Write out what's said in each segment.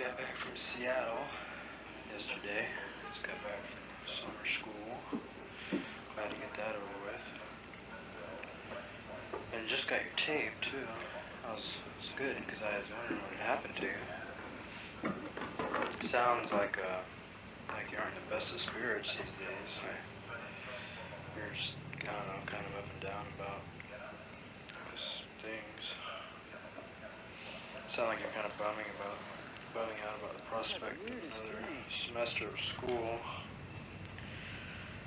got back from Seattle yesterday. Just got back from summer school. Glad to get that over with. And just got your tape too. It's good because I was wondering what had happened to you. Sounds like you aren't in the best of spirits these days. You're just, I don't know, kind of up and down about things. Sound like you're kind of bumming out about the prospect of another semester of school,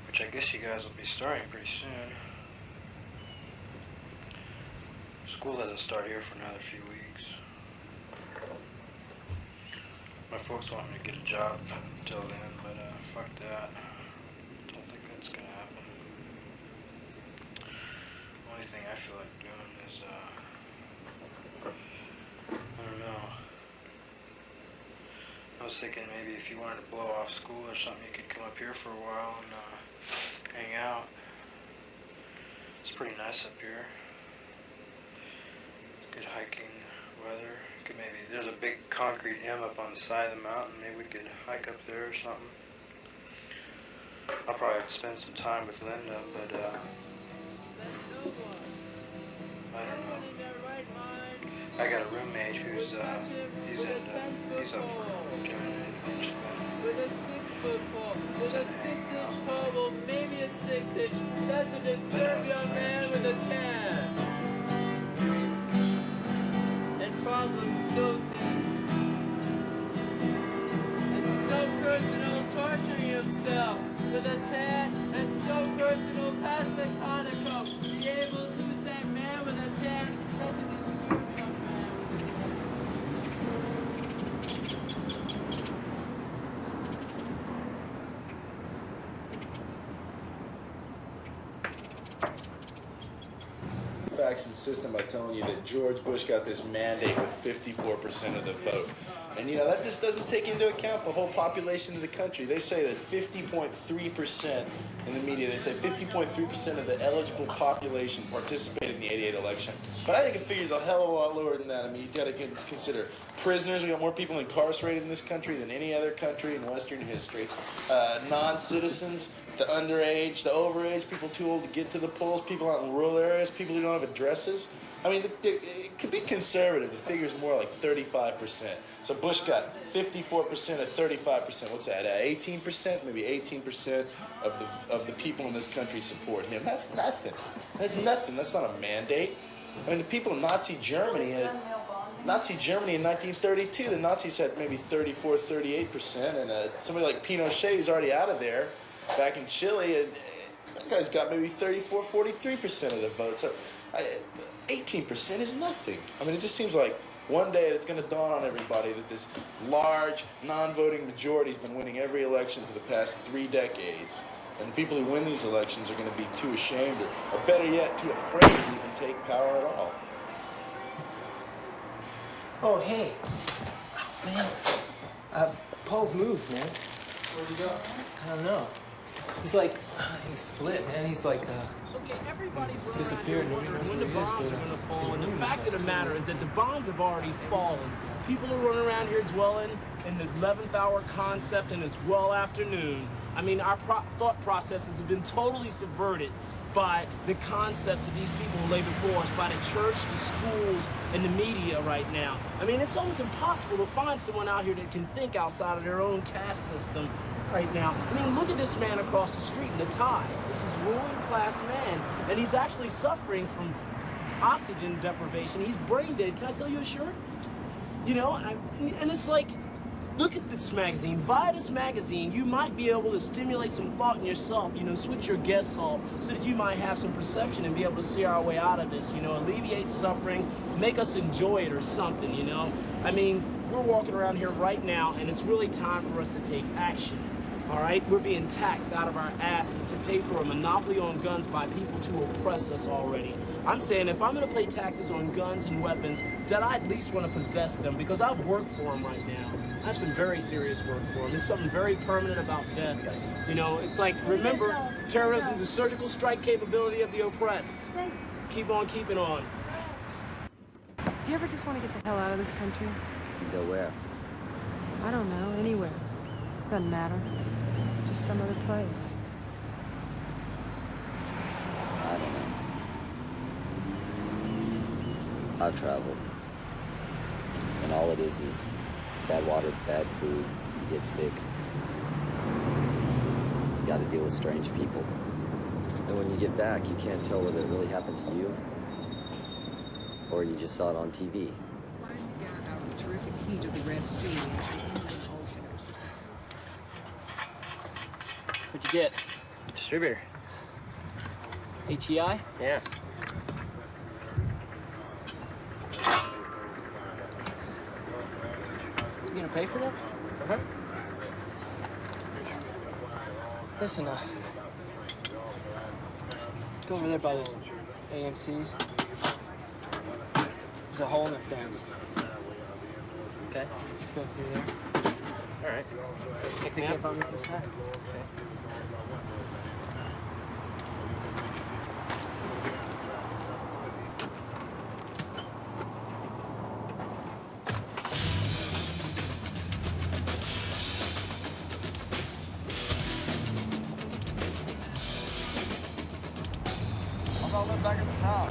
which I guess you guys will be starting pretty soon. School doesn't start here for another few weeks. My folks want me to get a job until then, but fuck that. Don't think that's gonna happen. The only thing I feel like doing is, I don't know. I was thinking maybe if you wanted to blow off school or something, you could come up here for a while and hang out. It's pretty nice up here. Good hiking weather. There's a big concrete M up on the side of the mountain. Maybe we could hike up there or something. I'll probably have to spend some time with Linda, but I don't know. I got a roommate who's he's up for doing. With a 6-foot pole, with a 6-inch pole, well, maybe a 6-inch. That's a disturbed young man with a tan. And problems so deep. And so personal, torturing himself with a tan. And so personal, past the conical. Be able to use that man with a tan. That's a disturbed young man with a tan. Facts insistent by telling you that George Bush got this mandate with 54% of the vote. And you know, that just doesn't take into account the whole population of the country. They say that 50.3% in the media, they say 50.3% of the eligible population participated in the 88 election. But I think it figures a hell of a lot lower than that. I mean, you gotta consider prisoners. We got more people incarcerated in this country than any other country in Western history. Non-citizens, the underage, the overage, people too old to get to the polls, people out in rural areas, people who don't have addresses. I mean, it could be conservative. The figure's more like 35%. So Bush got 54% of 35%. What's that? 18%? Maybe 18% of the people in this country support him. That's nothing. That's nothing. That's not a mandate. I mean, the people in Nazi Germany in 1932, the Nazis had maybe 34, 38%, and somebody like Pinochet, who's already out of there, back in Chile, and that guy's got maybe 34, 43% of the vote. So 18% is nothing. I mean, it just seems like one day it's going to dawn on everybody that this large non-voting majority has been winning every election for the past 3 decades. And the people who win these elections are going to be too ashamed, or better yet, too afraid to even take power at all. Oh, hey. Man. Paul's moved, man. Where'd he go? I don't know. He's like, he's split, man. He's like, disappeared. Nobody knows where he is, but and the fact of the matter is that the bombs have already fallen. People are running around here dwelling in the 11th hour concept, and it's well afternoon. I mean, our thought processes have been totally subverted by the concepts that these people lay before us, by the church, the schools, and the media right now. I mean, it's almost impossible to find someone out here that can think outside of their own caste system right now. I mean, look at this man across the street in the tie. This is a ruling class man, and he's actually suffering from oxygen deprivation. He's brain dead. Can I sell you a shirt? You know, and it's like, look at this magazine. Buy this magazine. You might be able to stimulate some thought in yourself, you know, switch your guests off so that you might have some perception and be able to see our way out of this, you know, alleviate suffering, make us enjoy it or something, you know. I mean, we're walking around here right now, and it's really time for us to take action. All right, we're being taxed out of our asses to pay for a monopoly on guns by people to oppress us already. I'm saying if I'm going to pay taxes on guns and weapons, that I at least want to possess them, because I've worked for them right now. I have some very serious work for them. It's something very permanent about death. You know, it's like, remember, terrorism is the surgical strike capability of the oppressed. Keep on keeping on. Do you ever just want to get the hell out of this country? Go where? I don't know, anywhere. Doesn't matter. Just some other place. I don't know. I've traveled. And all it is bad water, bad food, you get sick. You gotta deal with strange people. And when you get back, you can't tell whether it really happened to you or you just saw it on TV. Rising down out of the terrific heat of the Red Sea into the Indian Ocean. What'd you get? Distributor. ATI? Yeah. You gonna pay for that? Uh-huh. Listen, go over there by those AMCs. There's a hole in the fence. Okay. Just go through there. All right. Pick me up on the other side. I'll live back at the town.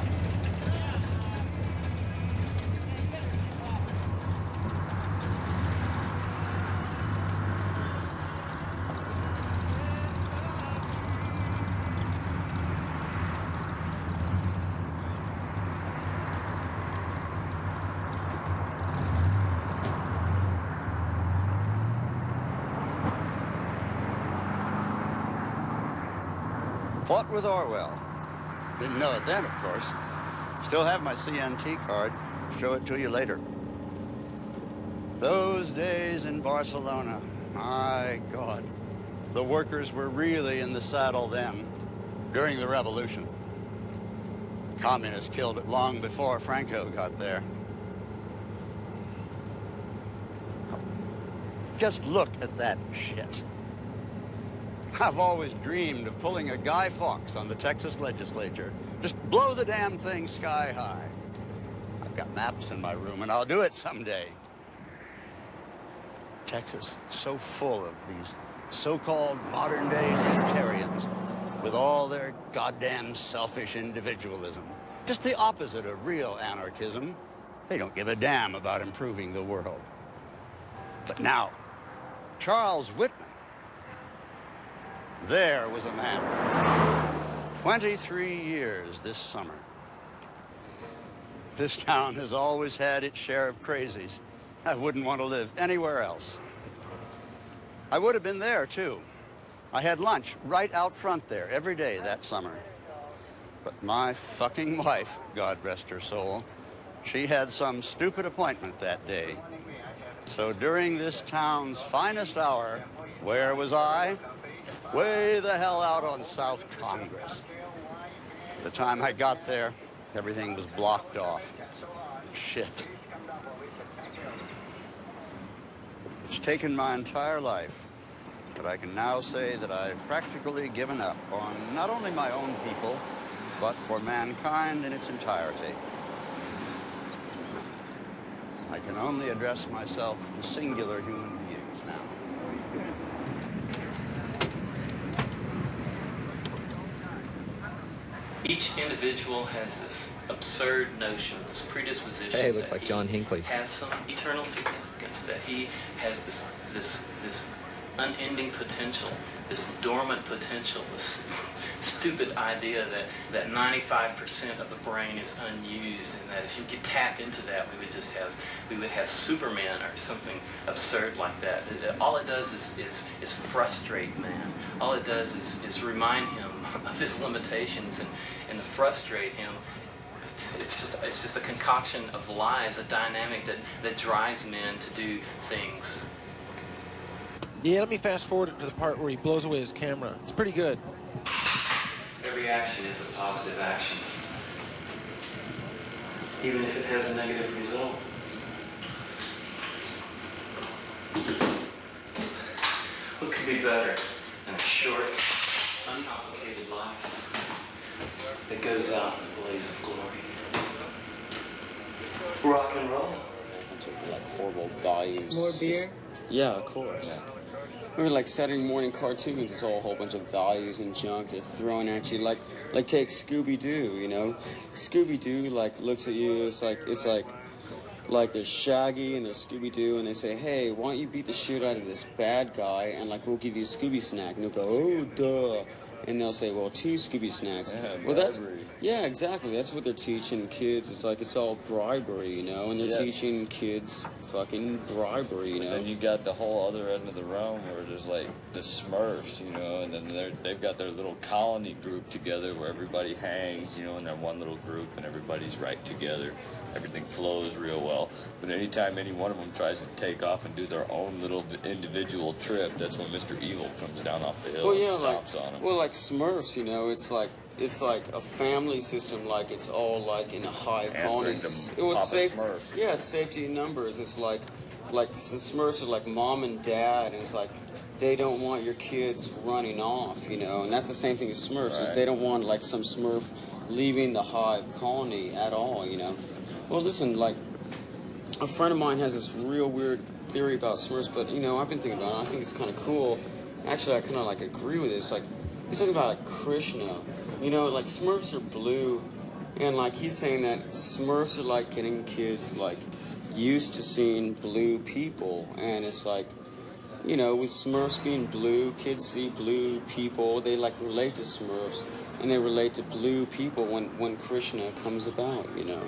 Fought with Orwell. Didn't know it then, of course. Still have my CNT card. Show it to you later. Those days in Barcelona, my God. The workers were really in the saddle then, during the revolution. Communists killed it long before Franco got there. Just look at that shit. I've always dreamed of pulling a Guy Fawkes on the Texas legislature. Just blow the damn thing sky high. I've got maps in my room, and I'll do it someday. Texas, so full of these so-called modern-day libertarians with all their goddamn selfish individualism. Just the opposite of real anarchism. They don't give a damn about improving the world. But now, Charles Whitman, there was a man. 23 years this summer. This town has always had its share of crazies. I wouldn't want to live anywhere else. I would have been there, too. I had lunch right out front there every day that summer. But my fucking wife, God rest her soul, she had some stupid appointment that day. So during this town's finest hour, where was I? Way the hell out on South Congress. The time I got there, everything was blocked off. Shit. It's taken my entire life, but I can now say that I've practically given up on not only my own people, but for mankind in its entirety. I can only address myself to singular human beings now. Each individual has this absurd notion, this predisposition. Hey, looks like John Hinckley. Has some eternal significance, that he has this unending potential, this dormant potential, this stupid idea that 95% of the brain is unused, and that if you could tap into that, we would have Superman or something absurd like that. All it does is frustrate man. All it does is remind him of his limitations and to frustrate him. It's just a concoction of lies, a dynamic that drives men to do things. Yeah, let me fast forward it to the part where he blows away his camera. It's pretty good. Every action is a positive action, even if it has a negative result. What could be better than a short, uncomplicated life that goes out in a blaze of glory? Rock and roll. bunch of like horrible values. More beer? Yeah, of course. Or like Saturday morning cartoons, it's all a whole bunch of values and junk they're throwing at you. Like take Scooby-Doo, you know? Scooby-Doo like looks at you, it's like there's Shaggy and there's Scooby-Doo, and they say, hey, why don't you beat the shit out of this bad guy, and like we'll give you a Scooby snack, and they'll go, oh duh, and they'll say, well, 2 Scooby snacks. Yeah, well, bribery. yeah, exactly. That's what they're teaching kids. It's like it's all bribery, you know, and they're teaching kids fucking bribery, you know. And then you got the whole other end of the realm where there's like the Smurfs, you know, and then they've got their little colony group together where everybody hangs, you know, in their one little group, and everybody's right together. Everything flows real well. But anytime any one of them tries to take off and do their own little individual trip, that's when Mr. Evil comes down off the hill and stomps on them. Well, like Smurfs, you know, it's like a family system, like it's all like in a hive colony. It was safe. Yeah, it's safety in numbers. It's like the Smurfs are like mom and dad, and it's like they don't want your kids running off, you know, and that's the same thing as Smurfs. Is they don't want like some Smurf leaving the hive colony at all, you know. Well, listen, like, a friend of mine has this real weird theory about Smurfs, but, you know, I've been thinking about it. I think it's kind of cool. Actually, I kind of, like, agree with it. It's like, he's talking about, like, Krishna. You know, like, Smurfs are blue, and, like, he's saying that Smurfs are, like, getting kids, like, used to seeing blue people. And it's like, you know, with Smurfs being blue, kids see blue people. They, like, relate to Smurfs, and they relate to blue people when Krishna comes about, you know.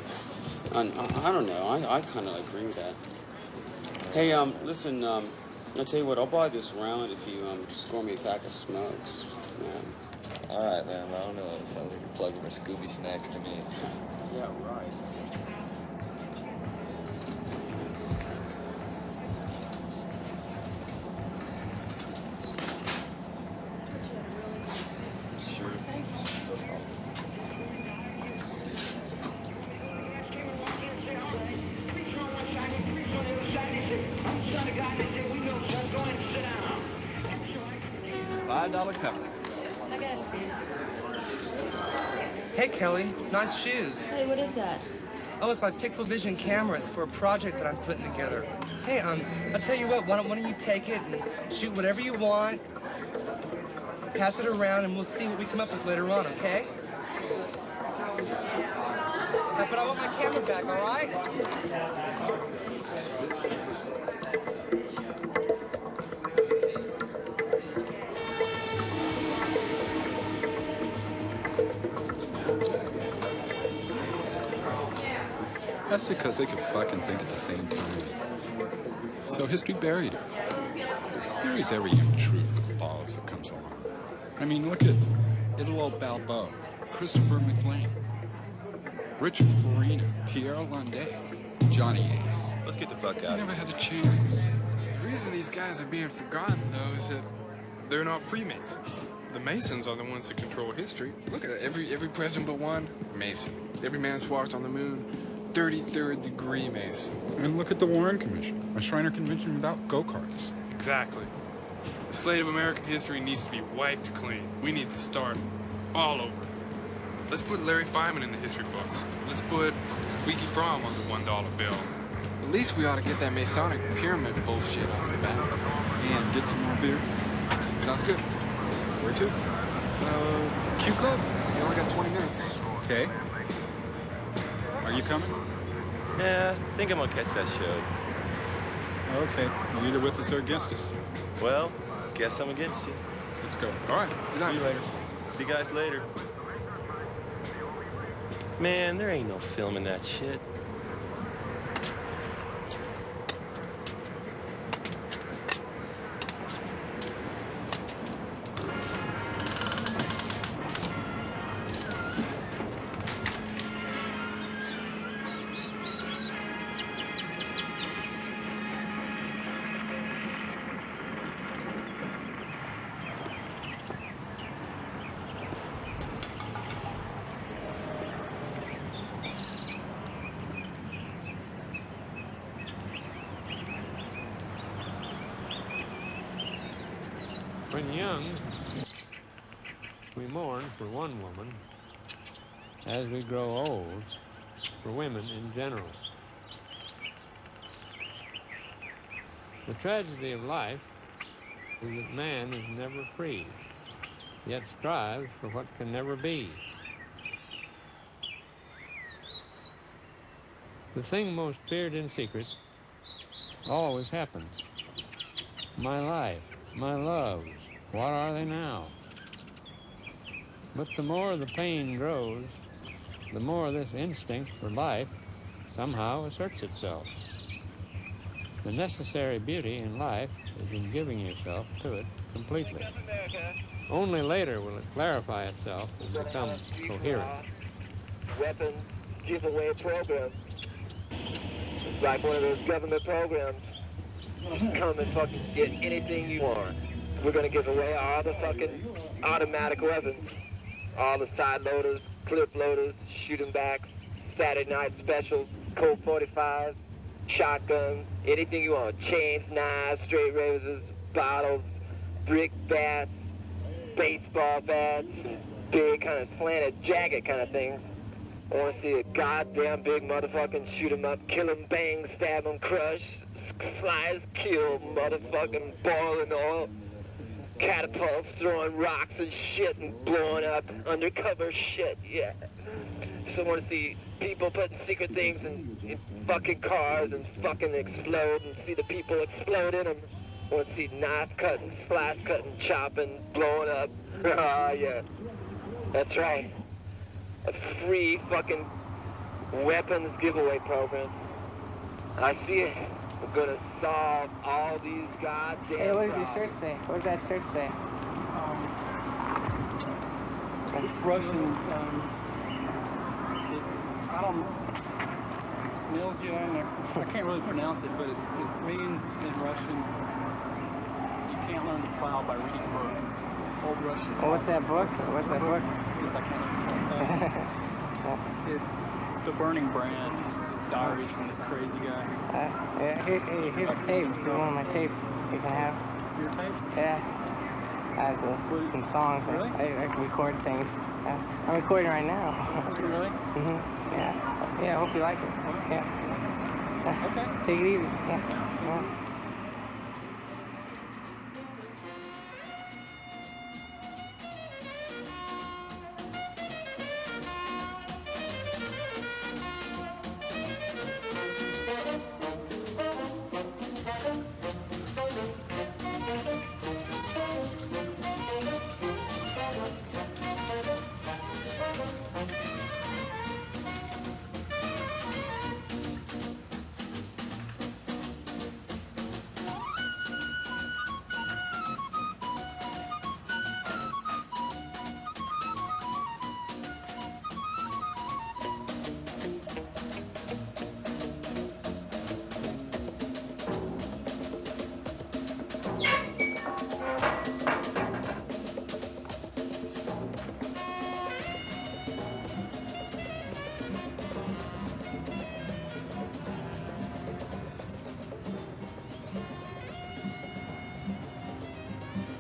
And I don't know. I kind of agree with that. Hey, listen, I'll tell you what. I'll buy this round if you score me a pack of smokes, man. All right, man. I don't know. It sounds like you're plugging for Scooby snacks to me. Yeah, right. $5 cover. I got a stand. Hey, Kelly. Nice shoes. Hey, what is that? Oh, it's my Pixel Vision camera. It's for a project that I'm putting together. Hey, I'll tell you what. Why don't you take it and shoot whatever you want, pass it around, and we'll see what we come up with later on, okay? But I want my camera back, all right? That's because they could fucking think at the same time. So history buried her. Buries every young truth with the bollocks that comes along. I mean, look at Italo Balbo, Christopher McLean, Richard Farina, Pierre Landais, Johnny Ace. Let's get the fuck out. They never had a chance. The reason these guys are being forgotten, though, is that they're not Freemasons. The Masons are the ones that control history. Look at it. Every president but one, Mason. Every man that's walked on the moon, 33rd degree Mason. And look at the Warren Commission, a Shriner Convention without go-karts. Exactly. The slate of American history needs to be wiped clean. We need to start all over. Let's put Larry Feynman in the history books. Let's put Squeaky Fromm on the $1 bill. At least we ought to get that Masonic pyramid bullshit off the back. And get some more beer. Sounds good. Where to? Q Club. You only got 20 minutes. Okay. Are you coming? Yeah, I think I'm gonna catch that show. Okay. You're either with us or against us. Well, guess I'm against you. Let's go. All right. Good night. See you later. See you guys later. Man, there ain't no filming that shit. When young, we mourn for one woman. As we grow old, for women in general. The tragedy of life is that man is never free, yet strives for what can never be. The thing most feared in secret always happens. My life, my loves, what are they now? But the more the pain grows, the more this instinct for life somehow asserts itself. The necessary beauty in life is in giving yourself to it completely. Only later will it clarify itself and become coherent. Weapons giveaway program. It's like one of those government programs. Just come and fucking get anything you want. We're gonna give away all the fucking automatic weapons. All the side loaders, clip loaders, shooting backs, Saturday night specials, Colt 45s, shotguns, anything you want. Chains, knives, straight razors, bottles, brick bats, baseball bats, big kind of slanted jacket kind of things. I want to see a goddamn big motherfucking shoot 'em up, kill 'em, bang, stab 'em, crush, flies, kill, motherfucking boiling oil, catapults, throwing rocks and shit and blowing up undercover shit, yeah. So I want to see people putting secret things in fucking cars and fucking explode and see the people explode in them. I want to see knife cutting, slice cutting, chopping, blowing up. Ah, yeah. That's right. A free fucking weapons giveaway program. I see it. We're gonna solve all these goddamn Hey, what does your problems. shirt say? What does that shirt say? It's Russian. I don't. I can't really pronounce it, but it means in Russian, you can't learn to plow by reading books. Old Russian. Oh, what's that book? What's that book? Yes, I can't. It's The Burning Brand. It's diaries from this crazy guy. Yeah, here's a tape. This is one of my tapes you can have. Your tapes? Yeah. I have some songs. Really? I can record things. I'm recording right now. Really? Yeah. Yeah, I hope you like it. Yeah. Okay. Take it easy. Yeah.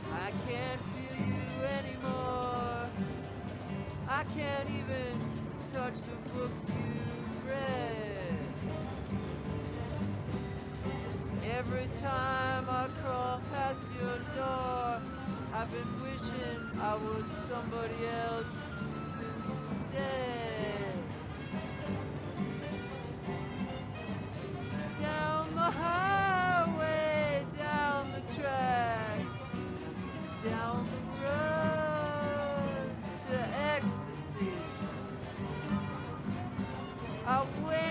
I can't feel you anymore. I can't even touch the books you've read. Every time I crawl past your door, I've been wishing I was somebody else instead. Down the highway, down the tracks, down the road to ecstasy. I wait